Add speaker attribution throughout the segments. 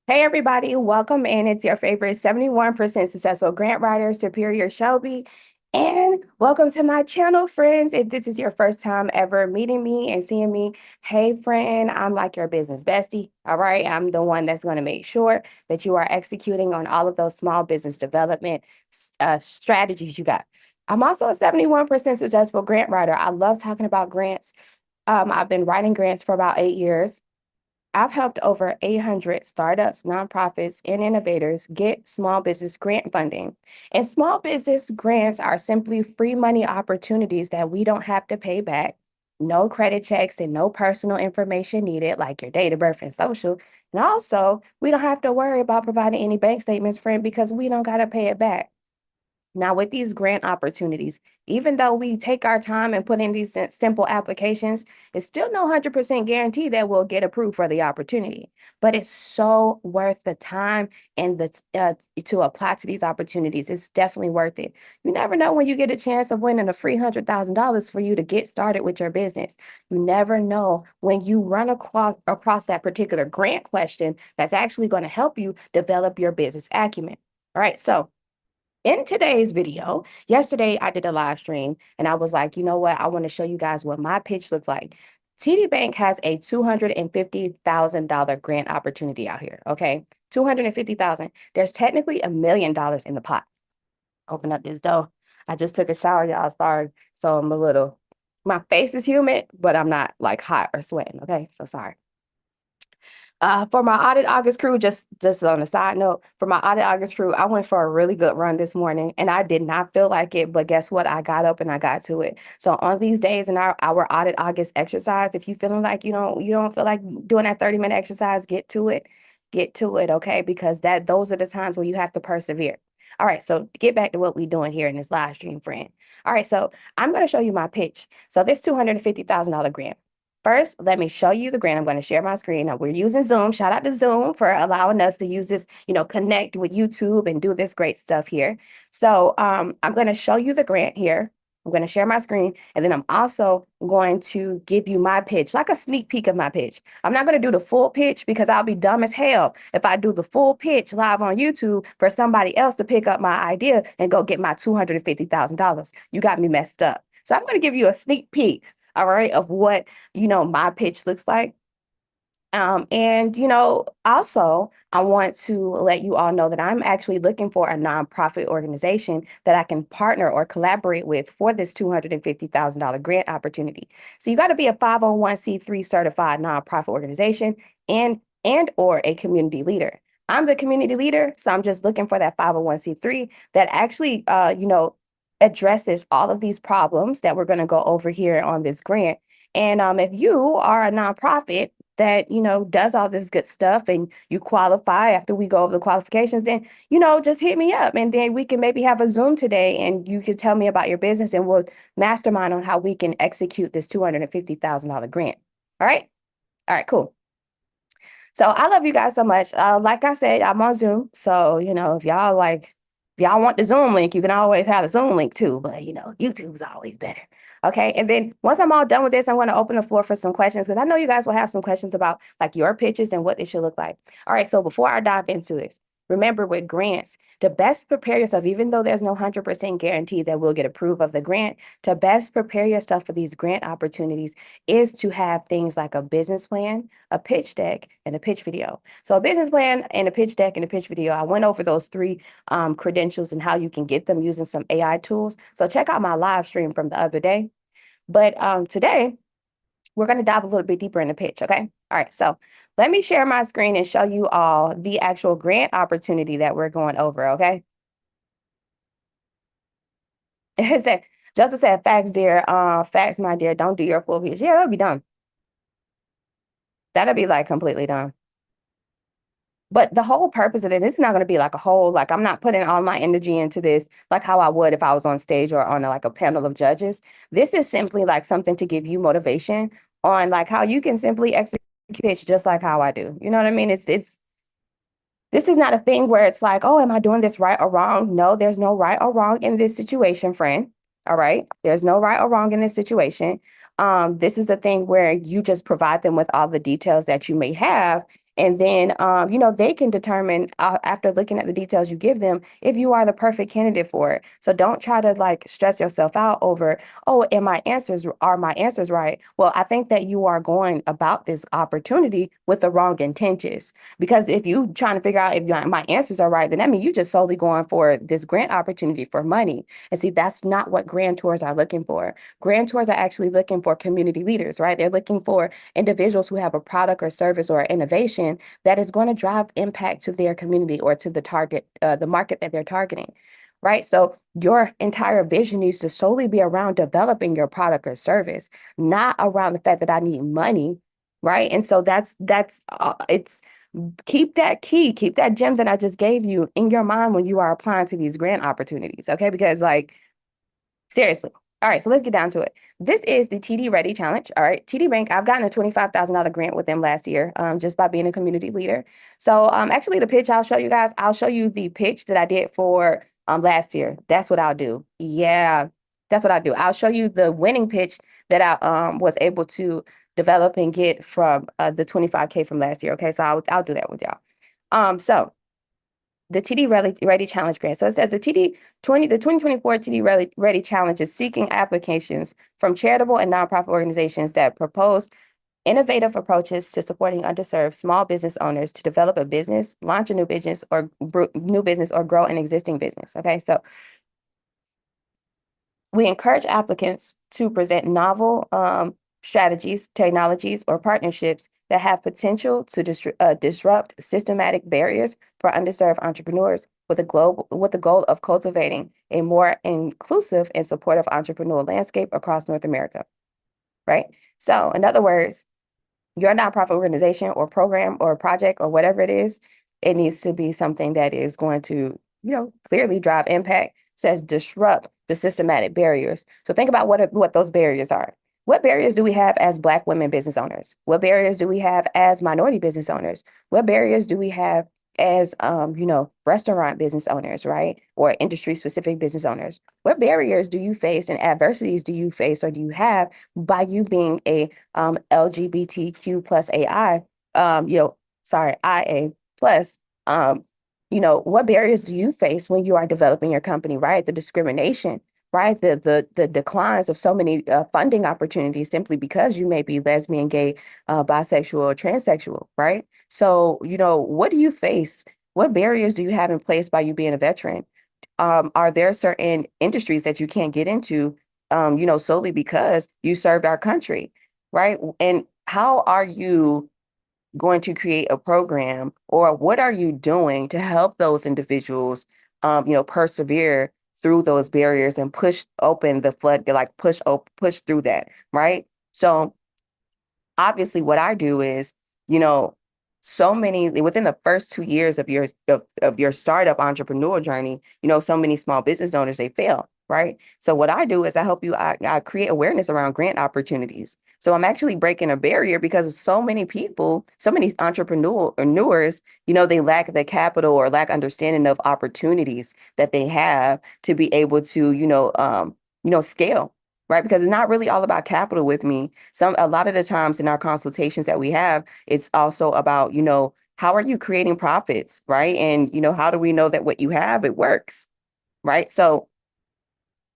Speaker 1: Hey everybody, welcome in. It's your favorite 71% successful grant writer, Superior Shelby. And welcome to my channel, friends. If this is your first time ever meeting me and seeing me, hey friend, I'm like your business bestie. All right. I'm the one that's going to make sure that you are executing on all of those small business development strategies you got. I'm also a 71% successful grant writer. I love talking about grants. I've been writing grants for about 8 years. I've helped over 800 startups, nonprofits, and innovators get small business grant funding. And small business grants are simply free money opportunities that we don't have to pay back. No credit checks and no personal information needed, like your date of birth and social. And also, we don't have to worry about providing any bank statements, friend, because we don't got to pay it back. Now, with these grant opportunities, even though we take our time and put in these simple applications, it's still no 100% guarantee that we'll get approved for the opportunity. But it's so worth the time and to apply to these opportunities. It's definitely worth it. You never know when you get a chance of winning a free $100,000 for you to get started with your business. You never know when you run across that particular grant question that's actually going to help you develop your business acumen. All right, so in today's video, yesterday I did a live stream and I was like, you know what? I want to show you guys what my pitch looks like. TD Bank has a $250,000 grant opportunity out here. Okay. 250,000. There's technically $1 million in the pot. Open up this door. I just took a shower, y'all. Sorry. So my face is humid, but I'm not like hot or sweating. Okay. So sorry. For my Audit August crew, just on a side note, for my Audit August crew, I went for a really good run this morning and I did not feel like it, but guess what? I got up and I got to it. So on these days in our Audit August exercise, if you feeling like you don't feel like doing that 30-minute exercise, get to it. Get to it, okay? Because those are the times where you have to persevere. All right, so get back to what we're doing here in this live stream, friend. All right, so I'm going to show you my pitch. So this $250,000 grant. First, let me show you the grant. I'm going to share my screen. Now, we're using Zoom. Shout out to Zoom for allowing us to use this, connect with YouTube and do this great stuff here. So I'm going to show you the grant here. I'm going to share my screen, and then I'm also going to give you my pitch, like a sneak peek of my pitch. I'm not going to do the full pitch because I'll be dumb as hell if I do the full pitch live on YouTube for somebody else to pick up my idea and go get my $250,000. You got me messed up. So I'm going to give you a sneak peek, all right, of what my pitch looks like. And also I want to let you all know that I'm actually looking for a nonprofit organization that I can partner or collaborate with for this $250,000 grant opportunity. So you got to be a 501c3 certified nonprofit organization and or a community leader. I'm the community leader, so I'm just looking for that 501c3 that actually addresses all of these problems that we're going to go over here on this grant. And if you are a nonprofit that does all this good stuff and you qualify after we go over the qualifications, then just hit me up and then we can maybe have a Zoom today and you can tell me about your business and we'll mastermind on how we can execute this $250,000 grant. All right. All right, cool. So I love you guys so much. Like I said, I'm on Zoom. So, if y'all want the Zoom link, you can always have the Zoom link too. But, YouTube's always better. Okay. And then once I'm all done with this, I'm going to open the floor for some questions because I know you guys will have some questions about like your pitches and what it should look like. All right. So before I dive into this, remember with grants, to best prepare yourself, even though there's no 100% guarantee that we'll get approved of the grant, to best prepare yourself for these grant opportunities is to have things like a business plan, a pitch deck, and a pitch video. So a business plan and a pitch deck and a pitch video, I went over those three credentials and how you can get them using some AI tools. So check out my live stream from the other day. But today, we're going to dive a little bit deeper in the pitch, okay? All right, so let me share my screen and show you all the actual grant opportunity that we're going over, okay? It said, Joseph said, facts, dear. Facts, my dear. Don't do your full pitch. Yeah, that'll be done. That'll be like completely done. But the whole purpose of it, it's not going to be like a whole, like I'm not putting all my energy into this, like how I would if I was on stage or on like a panel of judges. This is simply like something to give you motivation on like how you can simply execute pitch just like how I do. You know what I mean? This is not a thing where it's like, oh, am I doing this right or wrong? No, there's no right or wrong in this situation, friend. All right. There's no right or wrong in this situation. This is a thing where you just provide them with all the details that you may have. And then, they can determine after looking at the details you give them if you are the perfect candidate for it. So don't try to like stress yourself out over, oh, are my answers right? Well, I think that you are going about this opportunity with the wrong intentions. Because if you trying to figure out if my answers are right, then that means you're just solely going for this grant opportunity for money. And see, that's not what grantors are looking for. Grantors are actually looking for community leaders, right? They're looking for individuals who have a product or service or innovation that is going to drive impact to their community or to the market that they're targeting, right? So your entire vision needs to solely be around developing your product or service, not around the fact that I need money, right? And so it's keep that gem that I just gave you in your mind when you are applying to these grant opportunities, okay? Because like seriously. All right, so let's get down to it. This is the TD Ready Challenge. All right, TD Bank, I've gotten a $25,000 grant with them last year, just by being a community leader. So actually the pitch I'll show you guys, I'll show you the pitch that I did for last year. That's what I'll do. Yeah, that's what I'll do. I'll show you the winning pitch that I was able to develop and get from the 25K from last year. Okay, so I'll do that with y'all. So the TD Ready Challenge grant. So it says the 2024 TD Ready Challenge is seeking applications from charitable and nonprofit organizations that propose innovative approaches to supporting underserved small business owners to develop a business, launch a new business, or grow an existing business. Okay, so we encourage applicants to present novel strategies, technologies, or partnerships that have potential to disrupt systematic barriers for underserved entrepreneurs with the goal of cultivating a more inclusive and supportive entrepreneurial landscape across North America, right? So in other words, your nonprofit organization or program or project or whatever it is, it needs to be something that is going to, clearly drive impact, says disrupt the systematic barriers. So think about what those barriers are. What barriers do we have as Black women business owners? What barriers do we have as minority business owners? What barriers do we have as restaurant business owners, right? Or industry specific business owners? What barriers do you face and adversities do you face or do you have by you being a LGBTQ plus AI, IA plus, what barriers do you face when you are developing your company, right? The discrimination, right? The declines of so many funding opportunities simply because you may be lesbian, gay, bisexual, or transsexual, right? So, what do you face? What barriers do you have in place by you being a veteran? Are there certain industries that you can't get into, solely because you served our country, right? And how are you going to create a program or what are you doing to help those individuals, persevere through those barriers and push open the flood, like push through that, right? So obviously what I do is, you know, so many within the first 2 years of your startup entrepreneurial journey, so many small business owners, they fail, right? So what I do is I help you, I create awareness around grant opportunities. So I'm actually breaking a barrier because so many people, so many entrepreneurs, they lack the capital or lack understanding of opportunities that they have to be able to, scale, right? Because it's not really all about capital with me. A lot of the times in our consultations that we have, it's also about, how are you creating profits, right? And, how do we know that what you have, it works, right? So,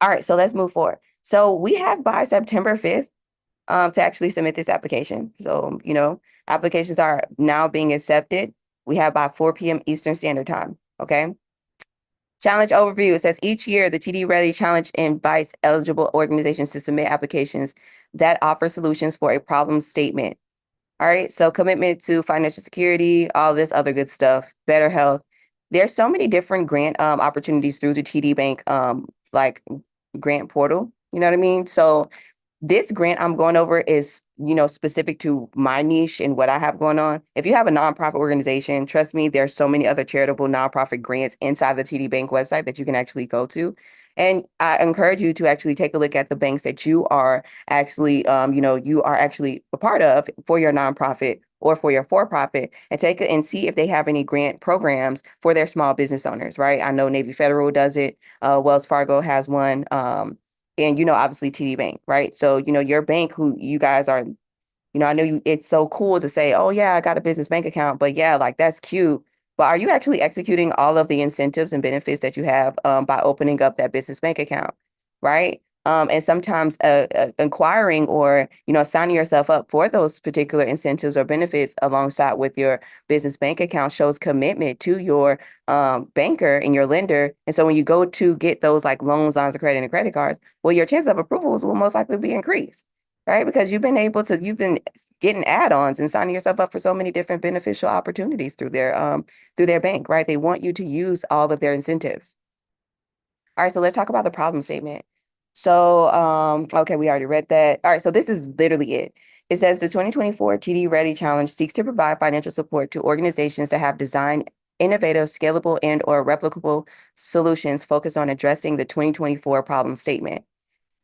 Speaker 1: all right, so let's move forward. So we have by September 5th to actually submit this application. So, applications are now being accepted. We have by 4 p.m. Eastern Standard Time, okay? Challenge overview. It says each year, the TD Ready Challenge invites eligible organizations to submit applications that offer solutions for a problem statement. All right. So commitment to financial security, all this other good stuff, better health. There's so many different grant opportunities through the TD Bank like grant portal. You know what I mean? So this grant I'm going over is, specific to my niche and what I have going on. If you have a nonprofit organization, trust me, there's so many other charitable nonprofit grants inside the TD Bank website that you can actually go to. And I encourage you to actually take a look at the banks that you are actually, you are actually a part of for your nonprofit or for your for-profit and and see if they have any grant programs for their small business owners, right? I know Navy Federal does it. Wells Fargo has one. And, obviously TD Bank, right? So, your bank who you guys are I know it's so cool to say, oh yeah, I got a business bank account, but yeah, like that's cute. But are you actually executing all of the incentives and benefits that you have by opening up that business bank account, right? And sometimes inquiring or, signing yourself up for those particular incentives or benefits alongside with your business bank account shows commitment to your banker and your lender. And so when you go to get those like loans, lines of credit, and credit cards, well, your chance of approvals will most likely be increased, right? Because you've been getting add-ons and signing yourself up for so many different beneficial opportunities through their bank, right? They want you to use all of their incentives. All right, so let's talk about the problem statement. So, okay, we already read that. All right, so this is literally it. It says the 2024 TD Ready Challenge seeks to provide financial support to organizations that have designed innovative, scalable, and or replicable solutions focused on addressing the 2024 problem statement.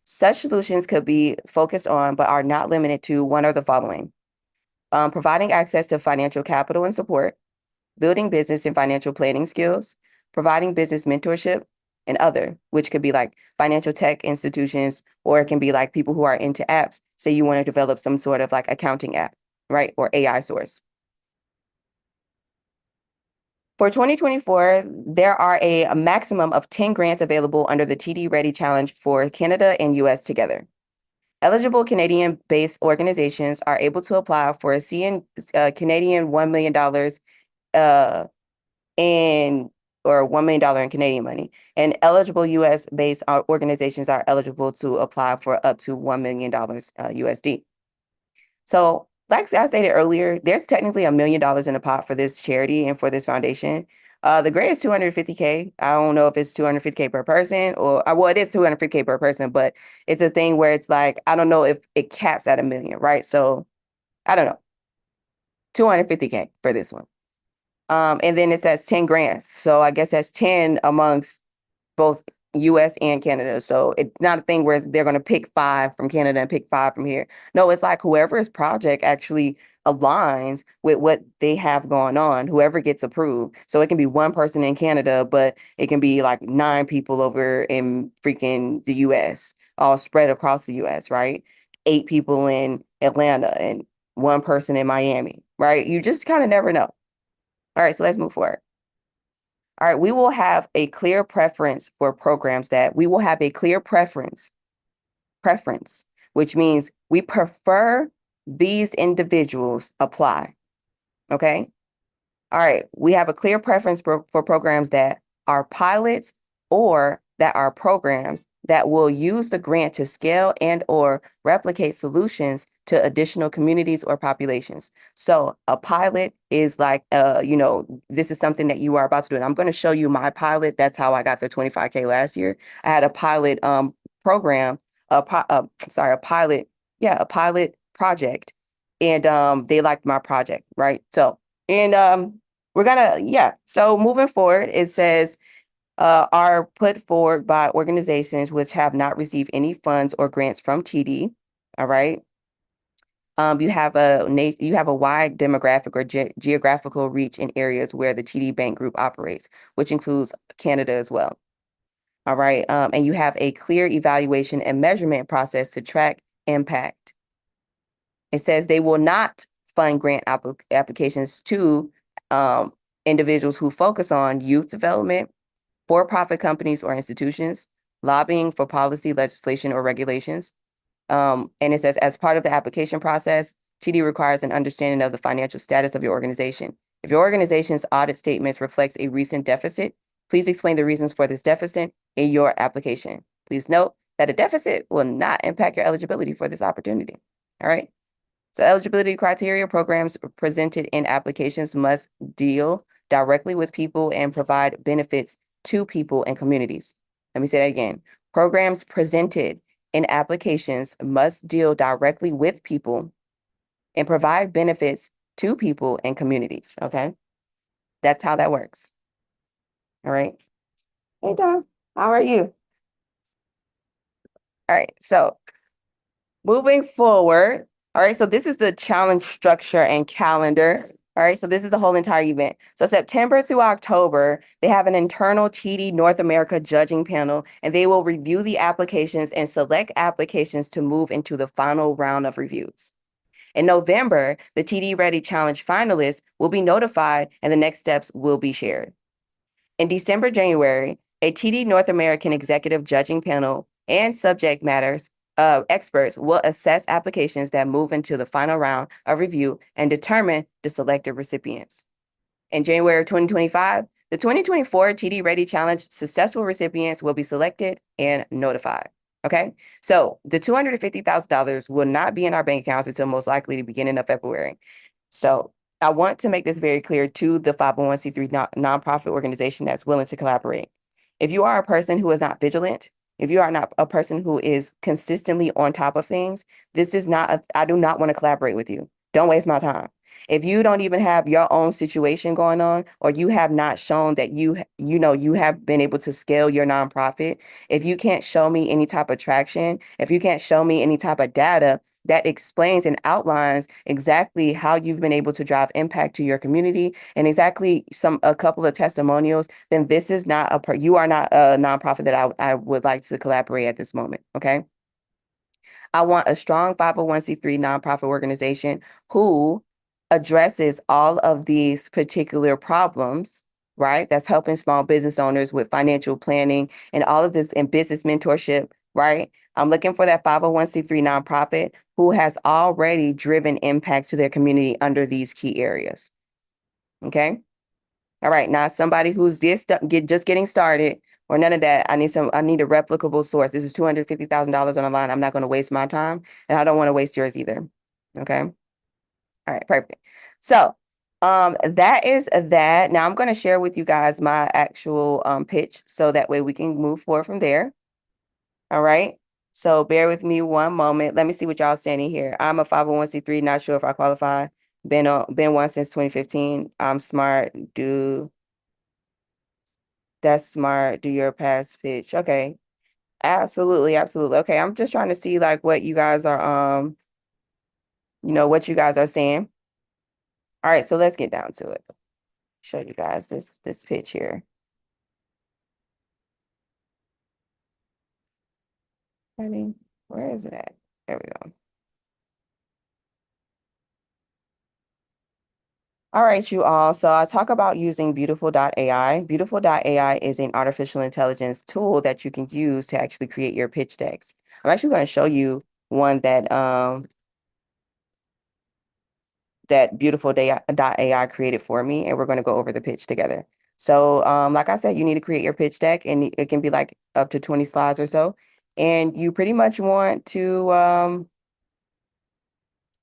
Speaker 1: Such solutions could be focused on, but are not limited to, one of the following: providing access to financial capital and support, building business and financial planning skills, providing business mentorship, and other, which could be like financial tech institutions, or it can be like people who are into apps. Say you want to develop some sort of like accounting app, right? Or AI source. For 2024, there are a maximum of 10 grants available under the TD Ready Challenge for Canada and US together. Eligible Canadian-based organizations are able to apply for a Canadian $1 million uh, in or $1 million in Canadian money. And eligible US-based organizations are eligible to apply for up to $1 million USD. So, like I stated earlier, there's technically $1 million in the pot for this charity and for this foundation. The grant is 250K. I don't know if it's 250K per person or well, it is 250K per person, but it's a thing where it's like, I don't know if it caps at $1 million, right? So I don't know. 250K for this one. And then it says 10 grants. So I guess that's 10 amongst both US and Canada. So it's not a thing where they're going to pick 5 from Canada and pick 5 from here. No, it's like whoever's project actually aligns with what they have going on, whoever gets approved. So it can be one person in Canada, but it can be like 9 people over in freaking the US, all spread across the US, right? 8 people in Atlanta and one person in Miami, right? You just kind of never know. All right, so let's move forward. All right, we will have a clear preference for programs that we will have a clear preference, which means we prefer these individuals apply. Okay. All right, we have a clear preference for programs that are pilots or that are programs that will use the grant to scale and or replicate solutions to additional communities or populations. So a pilot is like, this is something that you are about to do. And I'm going to show you my pilot. That's how I got the 25K last year. I had a pilot program, a pilot, a pilot project. And they liked my project, right? So, and so moving forward, it says, are put forward by organizations which have not received any funds or grants from TD. All right. You have a wide demographic or geographical reach in areas where the TD Bank Group operates, which includes Canada as well. All right. And you have a clear evaluation and measurement process to track impact. It says they will not fund grant applications to individuals who focus on youth development, for-profit companies or institutions, lobbying for policy, legislation, or regulations. And it says, as part of the application process, TD requires an understanding of the financial status of your organization. If your organization's audit statements reflects a recent deficit, please explain the reasons for this deficit in your application. Please note that a deficit will not impact your eligibility for this opportunity. All right. So eligibility criteria: programs presented in applications must deal directly with people and provide benefits to people and communities. Let me say that again. Programs presented in applications must deal directly with people and provide benefits to people and communities. Okay. That's how that works. All right. Hey, Tom, how are you? All right. So moving forward. All right. So this is the challenge structure and calendar. All right, so this is the whole entire event. So September through October, they have an internal TD North America judging panel, and they will review the applications and select applications to move into the final round of reviews. In November, the TD Ready Challenge finalists will be notified and the next steps will be shared. In December, January, a TD North American executive judging panel and subject matters experts will assess applications that move into the final round of review and determine the selected recipients. In January of 2025, the 2024 TD Ready Challenge successful recipients will be selected and notified. Okay, so the $250,000 will not be in our bank accounts until most likely the beginning of February. So I want to make this very clear to the 501c3 nonprofit organization that's willing to collaborate. If you are a person who is not vigilant, if you are not a person who is consistently on top of things, this is not, I do not want to collaborate with you. Don't waste my time. If you don't even have your own situation going on, or you have not shown that you have been able to scale your nonprofit, if you can't show me any type of traction, if you can't show me any type of data that explains and outlines exactly how you've been able to drive impact to your community and exactly a couple of testimonials, then this is not you are not a nonprofit that I would like to collaborate at this moment. Okay. I want a strong 501c3 nonprofit organization who addresses all of these particular problems, right? That's helping small business owners with financial planning and all of this and business mentorship, right? I'm looking for that 501c3 nonprofit who has already driven impact to their community under these key areas. Okay. All right. Now, somebody who's just getting started or none of that. I need a replicable source. This is $250,000 on the line. I'm not going to waste my time and I don't want to waste yours either. Okay. All right. Perfect. So, that is that. Now I'm going to share with you guys my actual pitch so that way we can move forward from there. All right. So bear with me one moment. Let me see what y'all standing here. I'm a 501c3, not sure if I qualify. Been one since 2015. I'm smart. That's smart. Do your past pitch. Okay. Absolutely, absolutely. Okay. I'm just trying to see like what you guys are what you guys are saying. All right, so let's get down to it. Show you guys this pitch here. I mean, where is it at? There we go. All right, you all. So I talk about using Beautiful.ai. Beautiful.ai is an artificial intelligence tool that you can use to actually create your pitch decks. I'm actually going to show you one that Beautiful.ai created for me, and we're going to go over the pitch together. So like I said, you need to create your pitch deck, and it can be like up to 20 slides or so. And you pretty much want to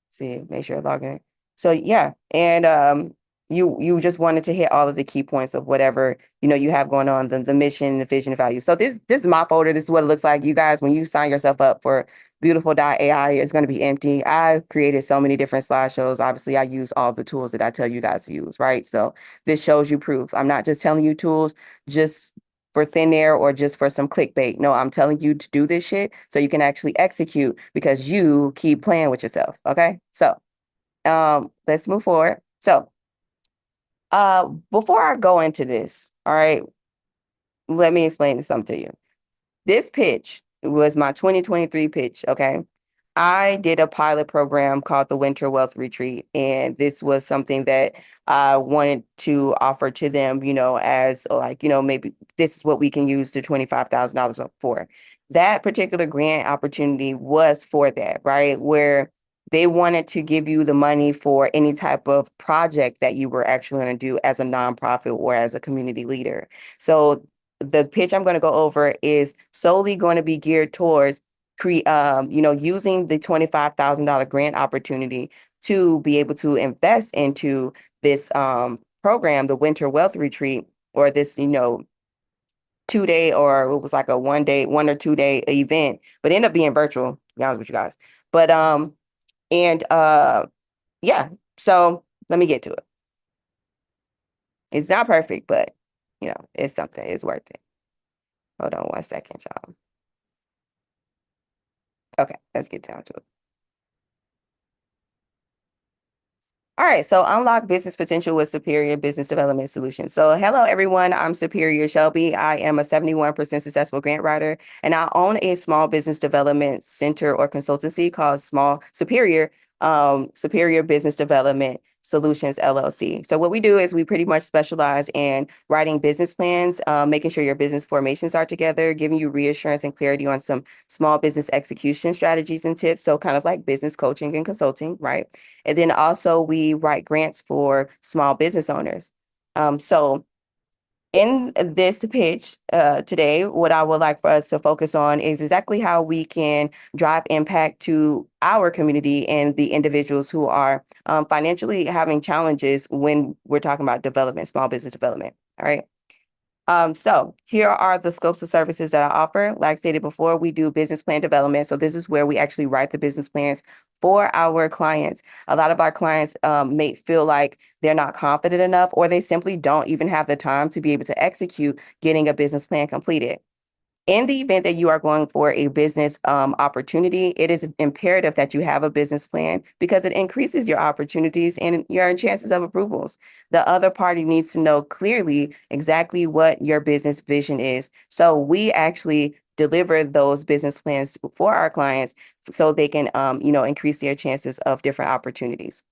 Speaker 1: see, make sure I log in. So yeah, and you just wanted to hit all of the key points of whatever you have going on, the mission, the vision, the value. So this is my folder. This is what it looks like. You guys, when you sign yourself up for Beautiful.ai, it's going to be empty. I created so many different slideshows. Obviously, I use all the tools that I tell you guys to use, right? So this shows you proof. I'm not just telling you tools just for thin air or just for some clickbait. No, I'm telling you to do this shit so you can actually execute because you keep playing with yourself. Okay. So let's move forward. So before I go into this, all right, let me explain something to you. This pitch was my 2023 pitch. Okay. I did a pilot program called the Winter Wealth Retreat, and this was something that I wanted to offer to them, as like, maybe this is what we can use the $25,000 for. That particular grant opportunity was for that, right? Where they wanted to give you the money for any type of project that you were actually going to do as a nonprofit or as a community leader. So the pitch I'm going to go over is solely going to be geared towards using the $25,000 grant opportunity to be able to invest into this program, the Winter Wealth Retreat, or this, 2-day, or it was like a 1 or 2-day event, but ended up being virtual, to be honest with you guys. But yeah, so let me get to it. It's not perfect, but it's something, it's worth it. Hold on 1 second, y'all. Okay, let's get down to it. All right, so unlock business potential with Superior Business Development Solutions. So hello, everyone. I'm Superior Shelby. I am a 71% successful grant writer, and I own a small business development center or consultancy called Small Superior Superior Business Development Solutions LLC. So what we do is we pretty much specialize in writing business plans, making sure your business formations are together, giving you reassurance and clarity on some small business execution strategies and tips. So kind of like business coaching and consulting, right? And then also we write grants for small business owners. So in this pitch today, what I would like for us to focus on is exactly how we can drive impact to our community and the individuals who are financially having challenges when we're talking about development, small business development. All right. So here are the scopes of services that I offer. Like stated before, we do business plan development. So this is where we actually write the business plans for our clients. A lot of our clients may feel like they're not confident enough, or they simply don't even have the time to be able to execute getting a business plan completed. In the event that you are going for a business opportunity, it is imperative that you have a business plan because it increases your opportunities and your chances of approvals. The other party needs to know clearly exactly what your business vision is. So we actually deliver those business plans for our clients so they can, increase their chances of different opportunities.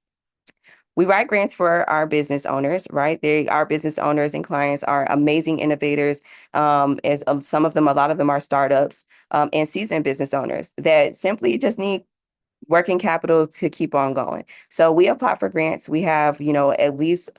Speaker 1: We write grants for our business owners, right? Our business owners and clients are amazing innovators. As some of them, a lot of them are startups and seasoned business owners that simply just need working capital to keep on going. So we apply for grants. We have, at least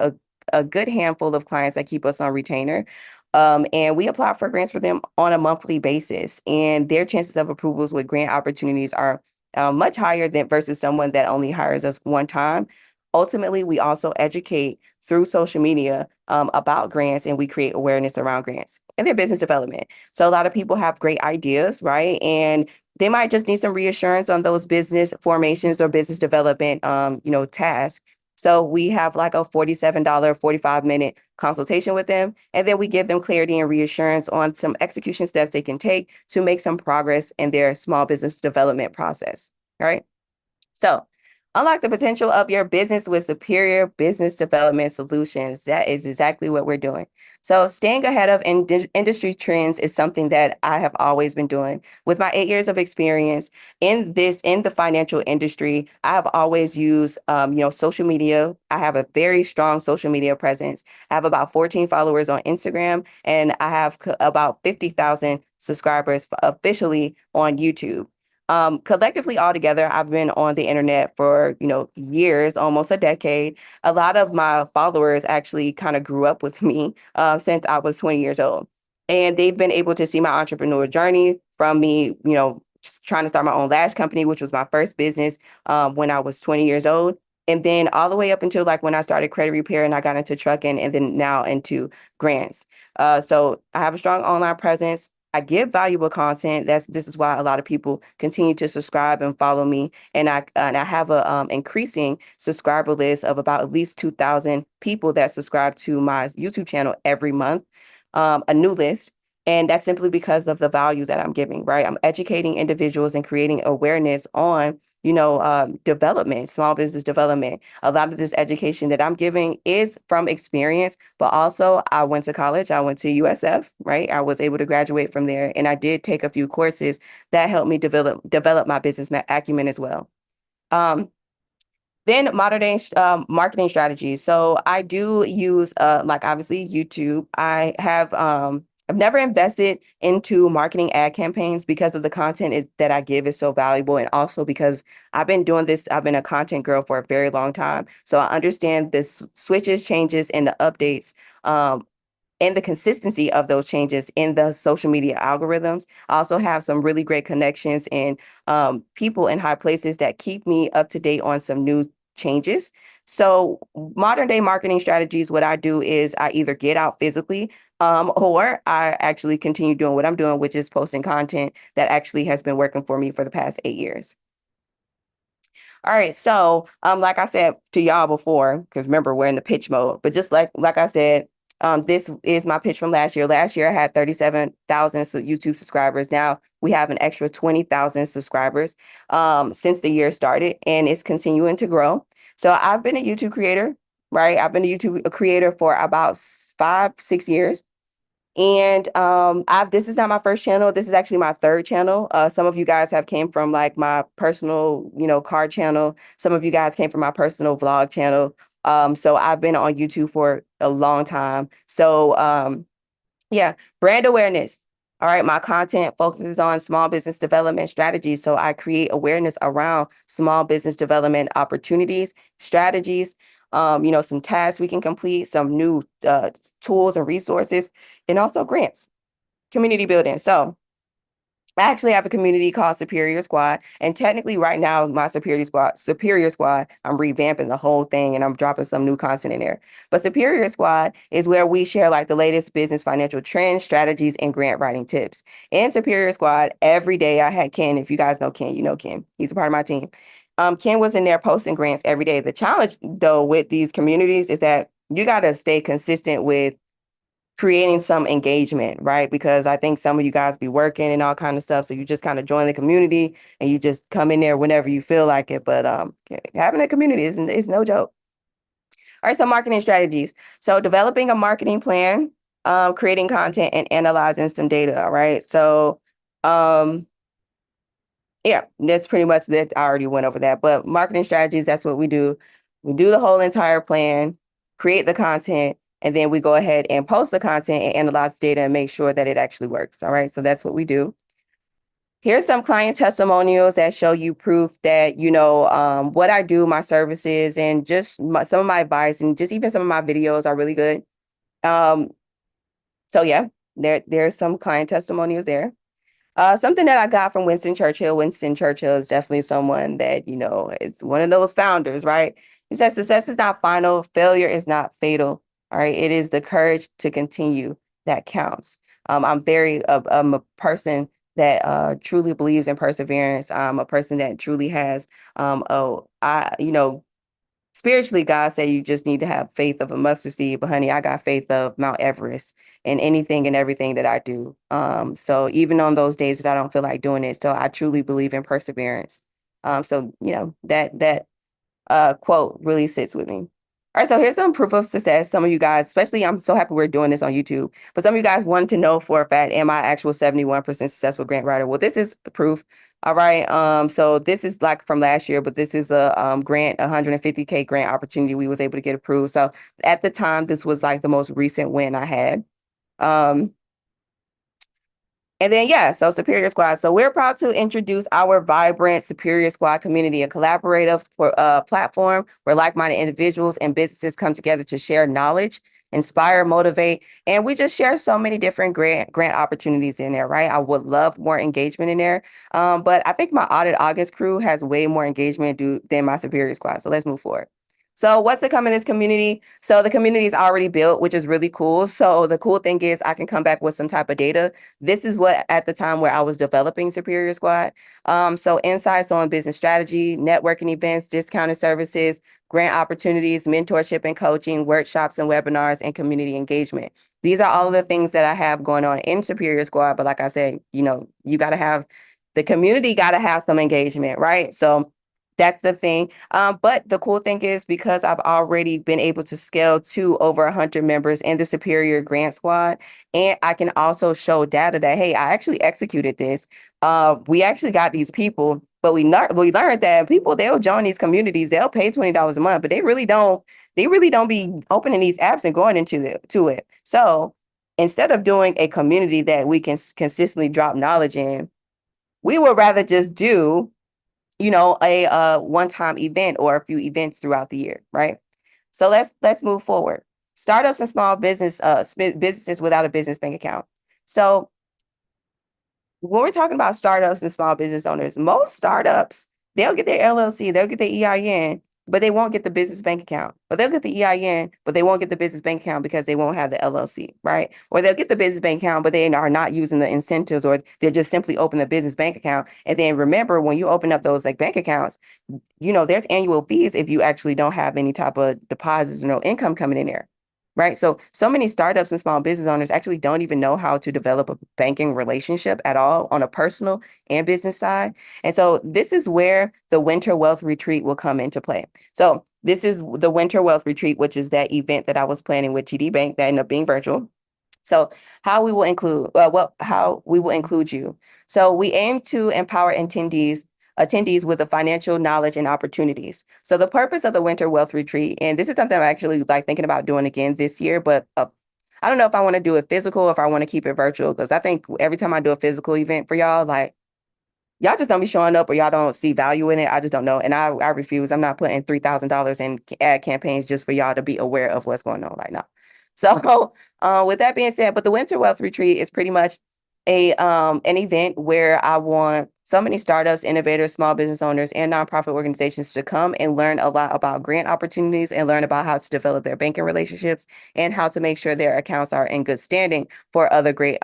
Speaker 1: a good handful of clients that keep us on retainer. And we apply for grants for them on a monthly basis. And their chances of approvals with grant opportunities are much higher than versus someone that only hires us one time. Ultimately, we also educate through social media about grants, and we create awareness around grants and their business development. So a lot of people have great ideas, right? And they might just need some reassurance on those business formations or business development, tasks. So we have like a $47, 45-minute consultation with them. And then we give them clarity and reassurance on some execution steps they can take to make some progress in their small business development process. All right. So unlock the potential of your business with superior business development solutions. That is exactly what we're doing. So staying ahead of industry trends is something that I have always been doing. With my 8 years of experience in the financial industry, I have always used, social media. I have a very strong social media presence. I have about 14 followers on Instagram, and I have about 50,000 subscribers officially on YouTube. Collectively altogether, I've been on the internet for, years, almost a decade. A lot of my followers actually kind of grew up with me since I was 20 years old. And they've been able to see my entrepreneur journey from me, trying to start my own lash company, which was my first business when I was 20 years old. And then all the way up until like when I started credit repair and I got into trucking and then now into grants. So I have a strong online presence. I give valuable content. This is why a lot of people continue to subscribe and follow me. And I have a increasing subscriber list of about at least 2,000 people that subscribe to my YouTube channel every month, a new list. And that's simply because of the value that I'm giving, right? I'm educating individuals and creating awareness on development, small business development. A lot of this education that I'm giving is from experience, but also I went to college. I went to USF, right? I was able to graduate from there, and I did take a few courses that helped me develop my business acumen as well. Then modern day marketing strategies. So I do use like obviously YouTube. I've never invested into marketing ad campaigns because of the content that I give is so valuable, and also because I've been doing this. I've been a content girl for a very long time, so I understand the switches, changes, and the updates. And the consistency of those changes in the social media algorithms. I also have some really great connections and people in high places that keep me up to date on some new changes. So modern day marketing strategies, what I do is I either get out physically or I actually continue doing what I'm doing, which is posting content that actually has been working for me for the past 8 years. All right, so like I said to y'all before, because remember we're in the pitch mode, but just like I said, this is my pitch from last year. Last year I had 37,000 YouTube subscribers. Now we have an extra 20,000 subscribers since the year started, and it's continuing to grow. So I've been a YouTube creator, right? I've been a YouTube creator for about 5, 6 years. And this is not my first channel. This is actually my third channel. Some of you guys have came from like my personal, card channel. Some of you guys came from my personal vlog channel. So I've been on YouTube for a long time. So yeah, brand awareness. All right, my content focuses on small business development strategies. So I create awareness around small business development opportunities, strategies, some tasks we can complete, some new tools and resources, and also grants, community building. So I actually have a community called Superior Squad, and technically right now my Superior Squad, I'm revamping the whole thing and I'm dropping some new content in there. But Superior Squad is where we share like the latest business financial trends, strategies, and grant writing tips. In Superior Squad, every day I had Ken. If you guys know Ken, you know Ken. He's a part of my team. Ken was in there posting grants every day. The challenge though with these communities is that you got to stay consistent with creating some engagement, right? Because I think some of you guys be working and all kind of stuff. So you just kind of join the community and you just come in there whenever you feel like it. But having a community is no joke. All right, so marketing strategies. So developing a marketing plan, creating content and analyzing some data. All right. So yeah, that's pretty much that. I already went over that. But marketing strategies, that's what we do. We do the whole entire plan, create the content, and then we go ahead and post the content and analyze data and make sure that it actually works. All right. So that's what we do. Here's some client testimonials that show you proof that, what I do, my services, and just some of my advice and just even some of my videos are really good. So yeah, there's some client testimonials there. Something that I got from Winston Churchill. Winston Churchill is definitely someone that, is one of those founders, right? He says success is not final, failure is not fatal. All right. It is the courage to continue that counts. I'm a person that truly believes in perseverance. I'm a person that truly has spiritually, God said you just need to have faith of a mustard seed, but honey, I got faith of Mount Everest in anything and everything that I do. So even on those days that I don't feel like doing it, so I truly believe in perseverance. So that quote really sits with me. All right, so here's some proof of success. Some of you guys, especially, I'm so happy we're doing this on YouTube, but some of you guys wanted to know for a fact, am I actual 71% successful grant writer? Well, this is proof. All right. So this is like from last year, but this is a grant, 150K grant opportunity we was able to get approved. So at the time, this was like the most recent win I had. And then, yeah, so Superior Squad. So we're proud to introduce our vibrant Superior Squad community, a collaborative platform where like-minded individuals and businesses come together to share knowledge, inspire, motivate, and we just share so many different grant opportunities in there, right? I would love more engagement in there, but I think my Audit August crew has way more engagement than my Superior Squad. So let's move forward. So what's to come in this community? So the community is already built, which is really cool. So the cool thing is I can come back with some type of data. This is what at the time where I was developing Superior Squad. So insights on business strategy, networking events, discounted services, grant opportunities, mentorship and coaching, workshops and webinars, and community engagement. These are all of the things that I have going on in Superior Squad. But like I said, you got to have the community got to have some engagement, right? So that's the thing. But the cool thing is because I've already been able to scale to over 100 members in the Superior Grant Squad, and I can also show data that, hey, I actually executed this. We actually got these people, but we learned that people, they'll join these communities, they'll pay $20 a month, but they really don't be opening these apps and going into it. So instead of doing a community that we can consistently drop knowledge in, we would rather just do a one-time event or a few events throughout the year, right? So let's move forward. Startups and small businesses without a business bank account. So when we're talking about startups and small business owners, most startups, they'll get their LLC, they'll get their EIN, but they won't get the business bank account. Or they'll get the EIN, but they won't get the business bank account because they won't have the LLC, right? Or they'll get the business bank account, but they are not using the incentives, or they're just simply open the business bank account. And then remember, when you open up those like bank accounts, there's annual fees if you actually don't have any type of deposits or no income coming in there. Right. So many startups and small business owners actually don't even know how to develop a banking relationship at all on a personal and business side. And so this is where the Winter Wealth Retreat will come into play. So this is the Winter Wealth Retreat, which is that event that I was planning with TD Bank that ended up being virtual. So how we will include you. So we aim to empower attendees with the financial knowledge and opportunities. So the purpose of the Winter Wealth Retreat, and this is something I'm actually like thinking about doing again this year, but I don't know if I want to do it physical or if I want to keep it virtual, because I think every time I do a physical event for y'all, like y'all just don't be showing up or y'all don't see value in it. I just don't know. And I refuse. I'm not putting $3,000 in ad campaigns just for y'all to be aware of what's going on right now. So with that being said, but the Winter Wealth Retreat is pretty much an event where I want so many startups, innovators, small business owners, and nonprofit organizations to come and learn a lot about grant opportunities and learn about how to develop their banking relationships and how to make sure their accounts are in good standing for other great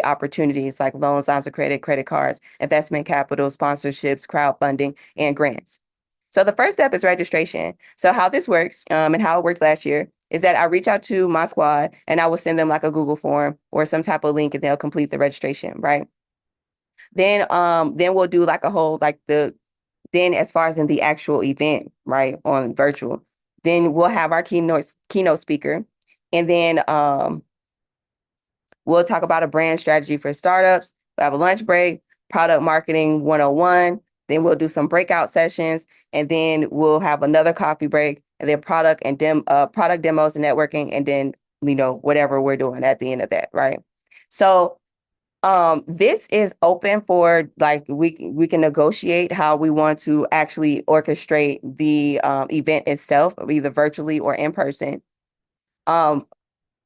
Speaker 1: opportunities like loans, lines of credit, credit cards, investment capital, sponsorships, crowdfunding, and grants. So the first step is registration. So how this works, and how it worked last year, is that I reach out to my squad and I will send them like a Google form or some type of link and they'll complete the registration, right? Then we'll do like a whole then as far as in the actual event, right, on virtual, then we'll have our keynote speaker, and then we'll talk about a brand strategy for startups. We'll have a lunch break, product marketing 101. Then we'll do some breakout sessions, and then we'll have another coffee break, and then product demos and networking, and then whatever we're doing at the end of that, right? So this is open for like we can negotiate how we want to actually orchestrate the event itself, either virtually or in person. Um,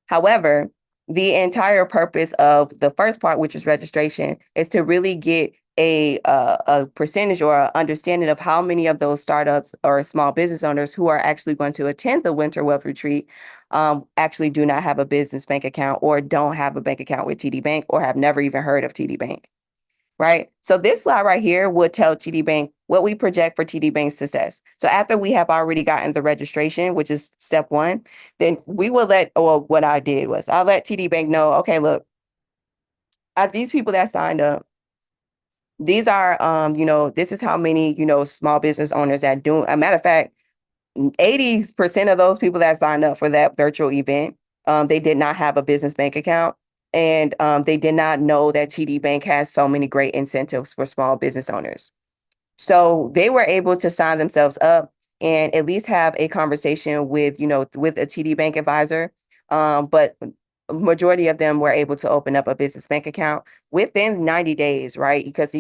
Speaker 1: However, the entire purpose of the first part, which is registration, is to really get a percentage or an understanding of how many of those startups or small business owners who are actually going to attend the Winter Wealth Retreat actually do not have a business bank account or don't have a bank account with TD Bank or have never even heard of TD Bank. Right. So this slide right here would tell TD Bank what we project for TD Bank's success. So after we have already gotten the registration, which is step one, then we will what I did was I let TD Bank know, okay, look, these people that signed up, these are, this is how many, small business owners that do. A matter of fact, 80% of those people that signed up for that virtual event, they did not have a business bank account. And they did not know that TD Bank has so many great incentives for small business owners. So they were able to sign themselves up and at least have a conversation with a TD Bank advisor. But majority of them were able to open up a business bank account within 90 days, right? Because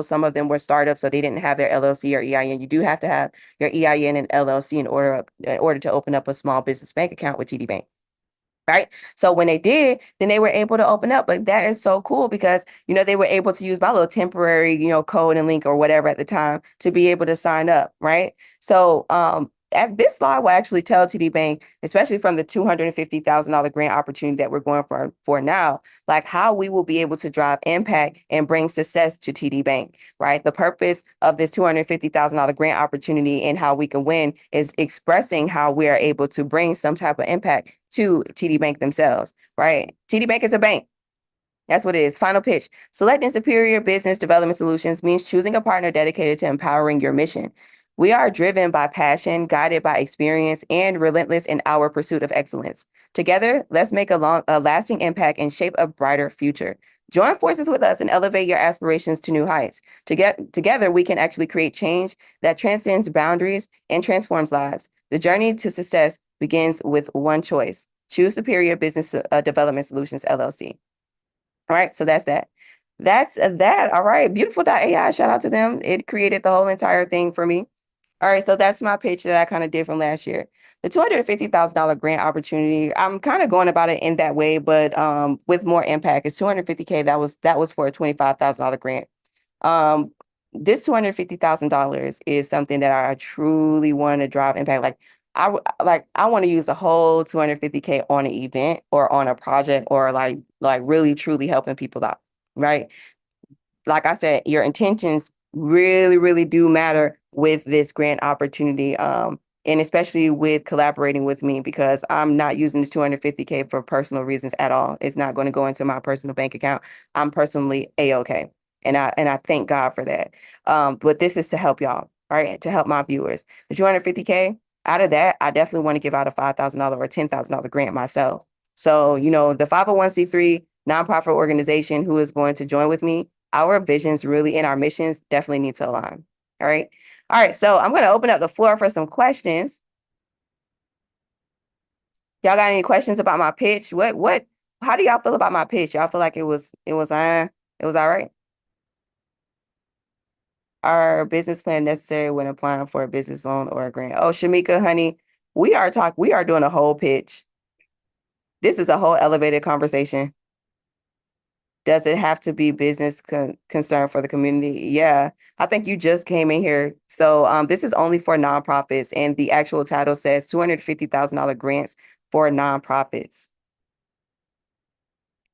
Speaker 1: some of them were startups, so they didn't have their LLC or EIN. You do have to have your EIN and LLC in order to open up a small business bank account with TD Bank. Right. So when they did, then they were able to open up. But that is so cool because, they were able to use my little temporary, code and link or whatever at the time to be able to sign up. Right. So at this slide will actually tell TD Bank, especially from the $250,000 grant opportunity that we're going for now, like how we will be able to drive impact and bring success to TD Bank. Right. The purpose of this $250,000 grant opportunity and how we can win is expressing how we are able to bring some type of impact to TD Bank themselves, right? TD Bank is a bank. That's what it is. Final pitch. Selecting superior business development solutions means choosing a partner dedicated to empowering your mission. We are driven by passion, guided by experience, and relentless in our pursuit of excellence. Together, let's make a lasting impact and shape a brighter future. Join forces with us and elevate your aspirations to new heights. Together, we can actually create change that transcends boundaries and transforms lives. The journey to success begins with one choice. Choose Superior Business Development Solutions, LLC. All right, so that's that. That's that. All right, beautiful.ai. Shout out to them. It created the whole entire thing for me. All right, so that's my pitch that I kind of did from last year. The $250,000 grant opportunity, I'm kind of going about it in that way, but with more impact. It's $250K. That was for a $25,000 grant. This $250,000 is something that I truly want to drive impact. I want to use the whole $250K on an event or on a project or like really truly helping people out, right? Like I said, your intentions really, really do matter with this grant opportunity. And especially with collaborating with me, because I'm not using this $250K for personal reasons at all. It's not going to go into my personal bank account. I'm personally A-okay. And I thank God for that. But this is to help y'all, right? To help my viewers. The $250K, out of that, I definitely want to give out a $5,000 or $10,000 grant myself. So, the 501c3 nonprofit organization who is going to join with me, our visions really and our missions definitely need to align. All right. All right. So I'm going to open up the floor for some questions. Y'all got any questions about my pitch? How do y'all feel about my pitch? Y'all feel like it was all right? Our business plan necessary when applying for a business loan or a grant? Oh, Shamika, honey, we are doing a whole pitch. This is a whole elevated conversation. Does it have to be business concern for the community? Yeah, I think you just came in here. So this is only for nonprofits, and the actual title says $250,000 grants for nonprofits.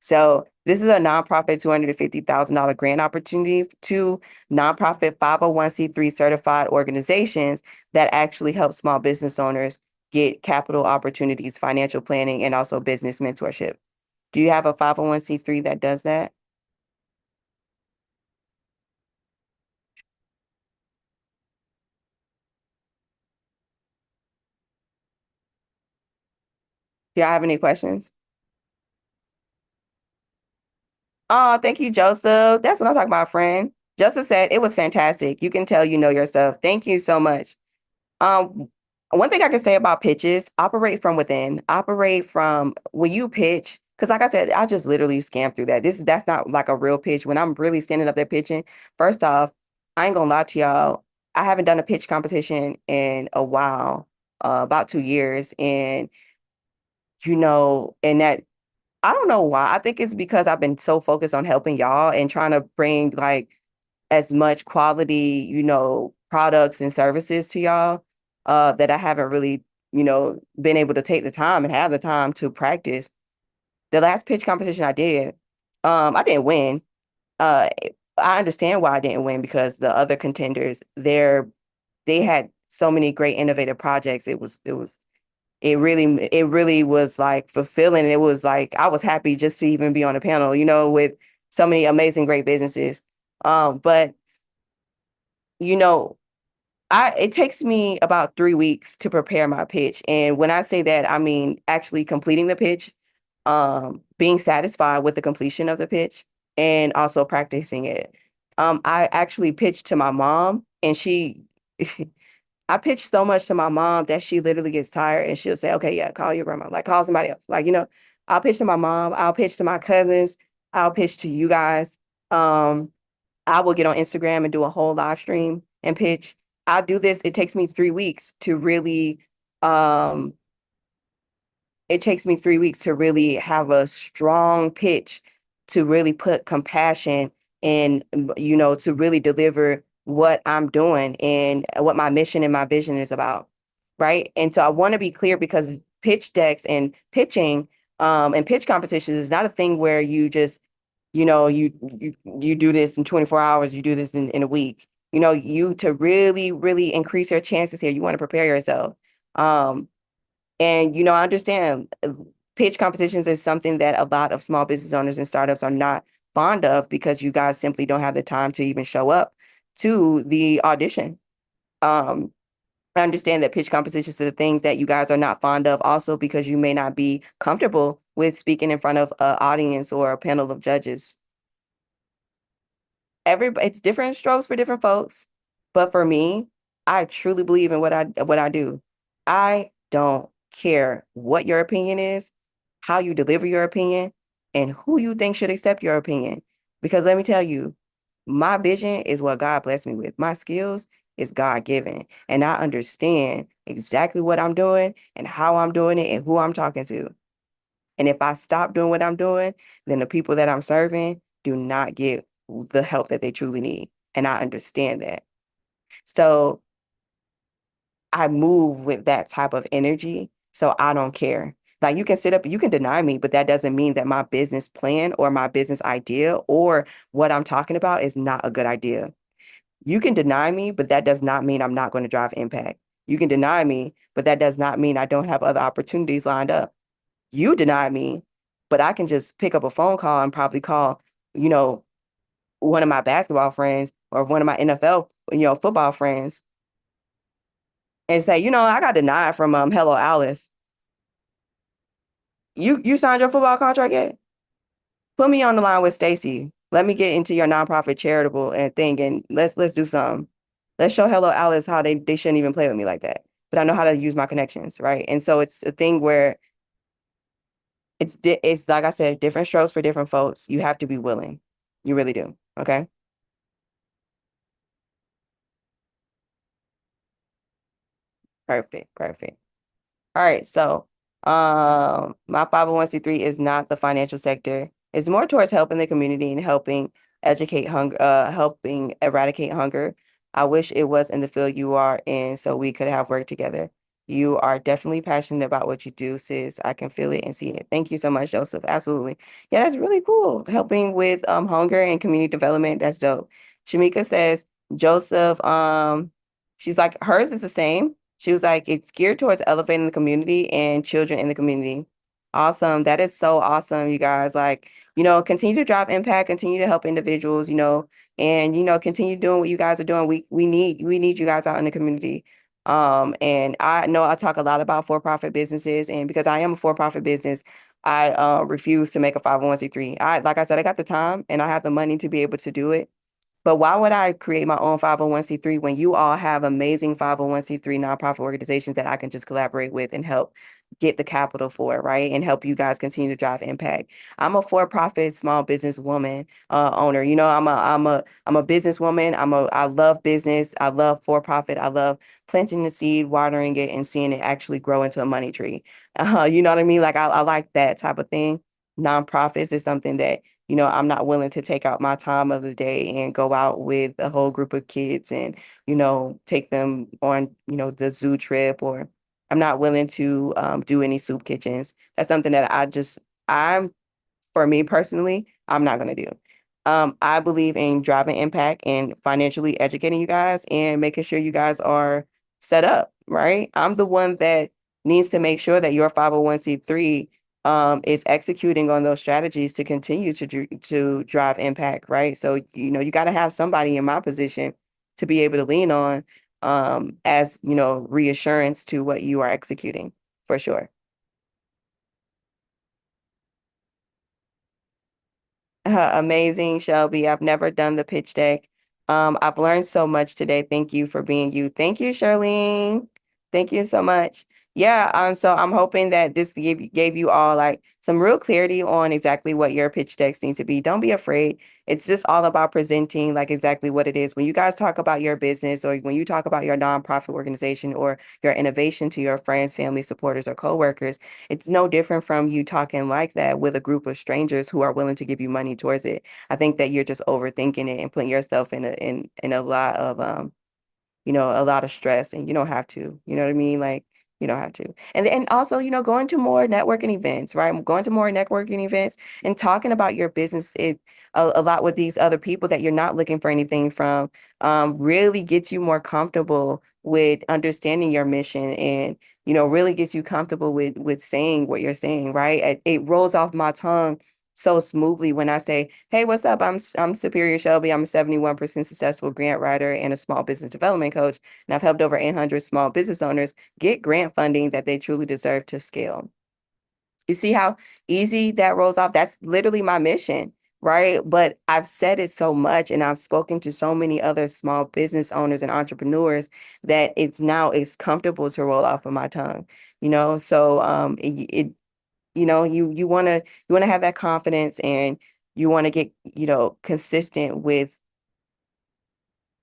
Speaker 1: So this is a nonprofit $250,000 grant opportunity to nonprofit 501c3 certified organizations that actually help small business owners get capital opportunities, financial planning, and also business mentorship. Do you have a 501c3 that does that? Do y'all have any questions? Oh, thank you, Joseph. That's what I'm talking about, friend. Joseph said it was fantastic. You can tell you know your stuff. Thank you so much. Um, One thing I can say about pitches, operate from within. Operate from when you pitch, because like I said, I just literally scanned through that. That's not like a real pitch. When I'm really standing up there pitching, first off, I ain't gonna lie to y'all. I haven't done a pitch competition in a while, about 2 years. And and that I don't know why. I think it's because I've been so focused on helping y'all and trying to bring like as much quality, products and services to y'all, that I haven't really, been able to take the time and have the time to practice. The last pitch competition I did, I didn't win. Uh, I understand why I didn't win because the other contenders, they had so many great innovative projects. It really was like fulfilling. It was like I was happy just to even be on a panel, with so many amazing, great businesses. But you know, it takes me about 3 weeks to prepare my pitch. And when I say that, I mean actually completing the pitch, being satisfied with the completion of the pitch, and also practicing it. I actually pitched to my mom, and I pitched so much to my mom that she literally gets tired and she'll say, okay, yeah, call your grandma, like call somebody else. Like, I'll pitch to my mom, I'll pitch to my cousins, I'll pitch to you guys. Um, I will get on Instagram and do a whole live stream and pitch. I'll do this. It takes me 3 weeks to really um it takes me 3 weeks to really have a strong pitch, to really put compassion and, to really deliver what I'm doing and what my mission and my vision is about. Right. And so I want to be clear because pitch decks and pitching, and pitch competitions is not a thing where you just, you do this in 24 hours, you do this in a week. You to really, really increase your chances here, you want to prepare yourself. And I understand pitch competitions is something that a lot of small business owners and startups are not fond of because you guys simply don't have the time to even show up to the audition. Um, I understand that pitch competitions are the things that you guys are not fond of also because you may not be comfortable with speaking in front of an audience or a panel of judges. It's different strokes for different folks, but for me, I truly believe in what I do. I don't care what your opinion is, how you deliver your opinion, and who you think should accept your opinion. Because let me tell you, my vision is what God blessed me with. My skills is God given, and I understand exactly what I'm doing and how I'm doing it and who I'm talking to. And if I stop doing what I'm doing, then the people that I'm serving do not get the help that they truly need. And I understand that. So I move with that type of energy. So I don't care. Like you can sit up, you can deny me, but that doesn't mean that my business plan or my business idea or what I'm talking about is not a good idea. You can deny me, but that does not mean I'm not going to drive impact. You can deny me, but that does not mean I don't have other opportunities lined up. You deny me, but I can just pick up a phone call and probably call, you know, one of my basketball friends or one of my NFL, football friends and say, I got denied from Hello Alice. You signed your football contract yet? Put me on the line with Stacy. Let me get into your nonprofit charitable and thing, and let's do something. Let's show Hello Alice how they shouldn't even play with me like that. But I know how to use my connections, right? And so it's a thing where it's like I said, different strokes for different folks. You have to be willing. You really do. Okay. Perfect. Perfect. All right, so my 501(c)(3) is not the financial sector. It's more towards helping the community and helping eradicate hunger. I wish it was in the field you are in so we could have worked together. You are definitely passionate about what you do, sis. I can feel it and see it. Thank you so much, Joseph. Absolutely. Yeah, that's really cool. Helping with hunger and community development. That's dope. Shamika says, Joseph, she's like, hers is the same. She was like, it's geared towards elevating the community and children in the community. Awesome. That is so awesome, you guys. Like, continue to drive impact, continue to help individuals, and continue doing what you guys are doing. We need you guys out in the community. And I know I talk a lot about for-profit businesses, and because I am a for-profit business, I refuse to make a 501(c)(3). Like I said, I got the time and I have the money to be able to do it. But why would I create my own 501(c)(3) when you all have amazing 501(c)(3) nonprofit organizations that I can just collaborate with and help get the capital for, right? And help you guys continue to drive impact. I'm a for-profit small business woman, owner. I'm a businesswoman. I love business. I love for-profit. I love planting the seed, watering it, and seeing it actually grow into a money tree. You know what I mean? Like I like that type of thing. Nonprofits is something that I'm not willing to take out my time of the day and go out with a whole group of kids and, take them on, the zoo trip, or I'm not willing to do any soup kitchens. That's something that I'm for me personally, I'm not going to do. I believe in driving impact and financially educating you guys and making sure you guys are set up, right? I'm the one that needs to make sure that your 501(c)(3) is executing on those strategies to continue to drive impact, right? So, you got to have somebody in my position to be able to lean on as, reassurance to what you are executing for sure. Amazing, Shelby. I've never done the pitch deck. I've learned so much today. Thank you for being you. Thank you, Charlene. Thank you so much. Yeah, so I'm hoping that this gave you all like some real clarity on exactly what your pitch decks need to be. Don't be afraid. It's just all about presenting like exactly what it is. When you guys talk about your business or when you talk about your nonprofit organization or your innovation to your friends, family, supporters, or coworkers, it's no different from you talking like that with a group of strangers who are willing to give you money towards it. I think that you're just overthinking it and putting yourself in a lot of a lot of stress, and you don't have to, you know what I mean? Like, you don't have to. And also, going to more networking events, right? Going to more networking events and talking about your business a lot with these other people that you're not looking for anything from, really gets you more comfortable with understanding your mission and, really gets you comfortable with saying what you're saying, right? It rolls off my tongue so smoothly when I say, "Hey, what's up? I'm Superior Shelby. I'm a 71% successful grant writer and a small business development coach, and I've helped over 800 small business owners get grant funding that they truly deserve to scale." You see how easy that rolls off? That's literally my mission, right? But I've said it so much and I've spoken to so many other small business owners and entrepreneurs that it's comfortable to roll off of my tongue, So you want to have that confidence, and you want to get consistent with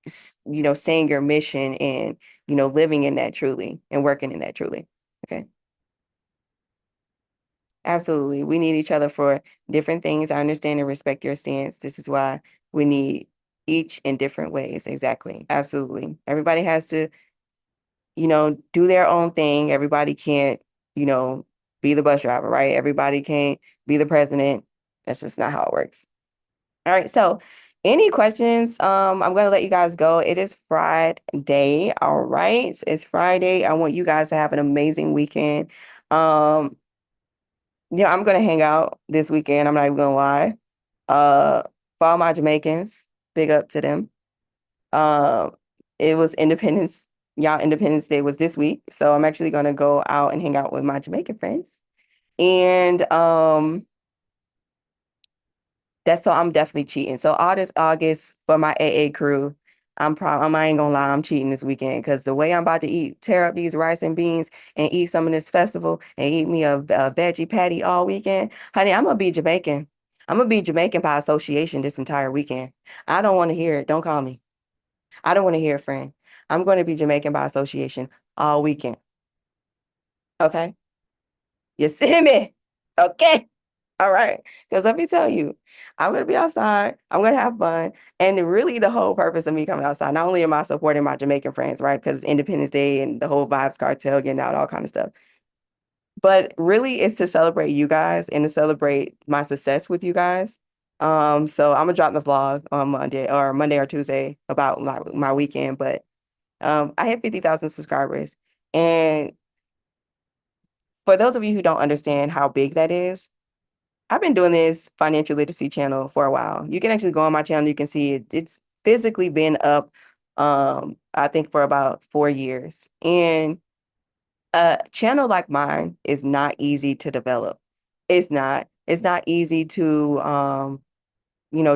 Speaker 1: saying your mission and living in that truly and working in that truly. Okay, absolutely, we need each other for different things. I understand and respect your stance. This is why we need each in different ways. Exactly, absolutely. Everybody has to do their own thing. Everybody can't be the bus driver, right? Everybody can't be the president. That's just not how it works. All right. So any questions? I'm going to let you guys go. It is Friday. All right. It's Friday. I want you guys to have an amazing weekend. Um, yeah, I'm going to hang out this weekend. I'm not even going to lie. Uh, for all my Jamaicans, big up to them. Um, it was Independence Day was this week. So I'm actually going to go out and hang out with my Jamaican friends. And that's so I'm definitely cheating. So all this August for my AA crew, I ain't gonna lie, I'm cheating this weekend because the way I'm about to tear up these rice and beans and eat some of this festival and eat me a veggie patty all weekend, honey, I'm gonna be Jamaican. I'm gonna be Jamaican by association this entire weekend. I don't want to hear it. Don't call me. I don't want to hear it, friend. I'm going to be Jamaican by association all weekend. Okay? You see me? Okay? All right. Because let me tell you, I'm going to be outside. I'm going to have fun. And really, the whole purpose of me coming outside, not only am I supporting my Jamaican friends, right? Because Independence Day and the whole Vibes Cartel getting out, all kind of stuff. But really, it's to celebrate you guys and to celebrate my success with you guys. So I'm gonna drop the vlog on Monday or Tuesday about my weekend. But I have 50,000 subscribers. And for those of you who don't understand how big that is, I've been doing this financial literacy channel for a while. You can actually go on my channel. You can see it. It's physically been up, I think for about 4 years. And a channel like mine is not easy to develop. It's not easy to,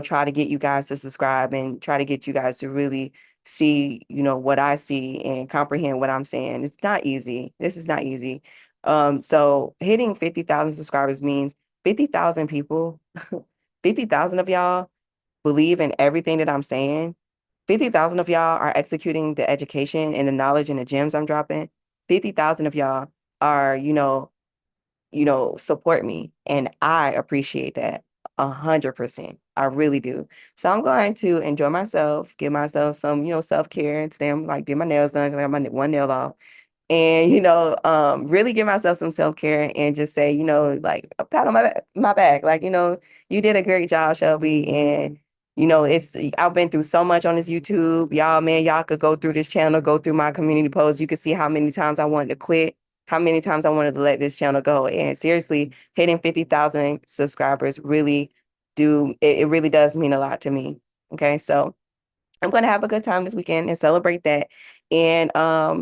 Speaker 1: try to get you guys to subscribe and try to get you guys to really see, what I see and comprehend what I'm saying. It's not easy. This is not easy. So hitting 50,000 subscribers means 50,000 people, 50,000 of y'all believe in everything that I'm saying. 50,000 of y'all are executing the education and the knowledge and the gems I'm dropping. 50,000 of y'all are, support me. And I appreciate that 100%. I really do. So I'm going to enjoy myself, give myself some, self-care. And today I'm like, get my nails done because I have my one nail off and really give myself some self-care and just say, like a pat on my back, like, you did a great job, Shelby. And it's I've been through so much on this YouTube. Y'all, man, y'all could go through this channel, go through my community posts. You could see how many times I wanted to quit, how many times I wanted to let this channel go. And seriously, hitting 50,000 subscribers it really does mean a lot to me. Okay, so I'm going to have a good time this weekend and celebrate that and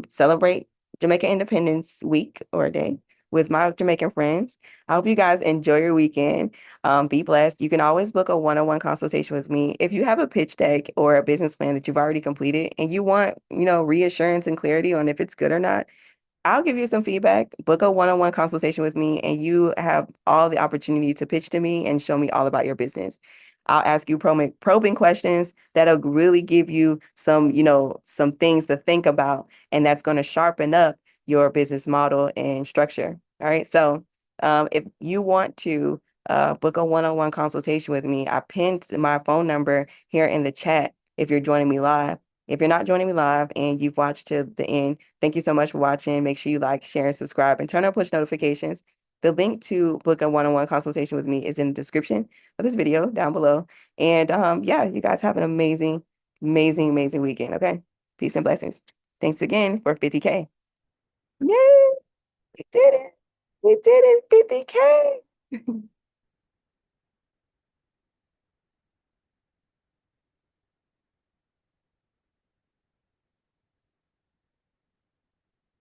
Speaker 1: celebrate Jamaica Independence Week or Day with my Jamaican friends. I hope you guys enjoy your weekend. Be blessed. You can always book a one-on-one consultation with me. If you have a pitch deck or a business plan that you've already completed and you want, reassurance and clarity on if it's good or not, I'll give you some feedback, book a one-on-one consultation with me, and you have all the opportunity to pitch to me and show me all about your business. I'll ask you probing questions that'll really give you some things to think about, and that's going to sharpen up your business model and structure. All right. So if you want to book a one-on-one consultation with me, I pinned my phone number here in the chat if you're joining me live. If you're not joining me live and you've watched to the end, thank you so much for watching. Make sure you like, share, and subscribe, and turn on push notifications. The link to book a one-on-one consultation with me is in the description of this video down below. And yeah, you guys have an amazing, amazing, amazing weekend. Okay. Peace and blessings. Thanks again for 50K. Yay! We did it. We did it. 50K.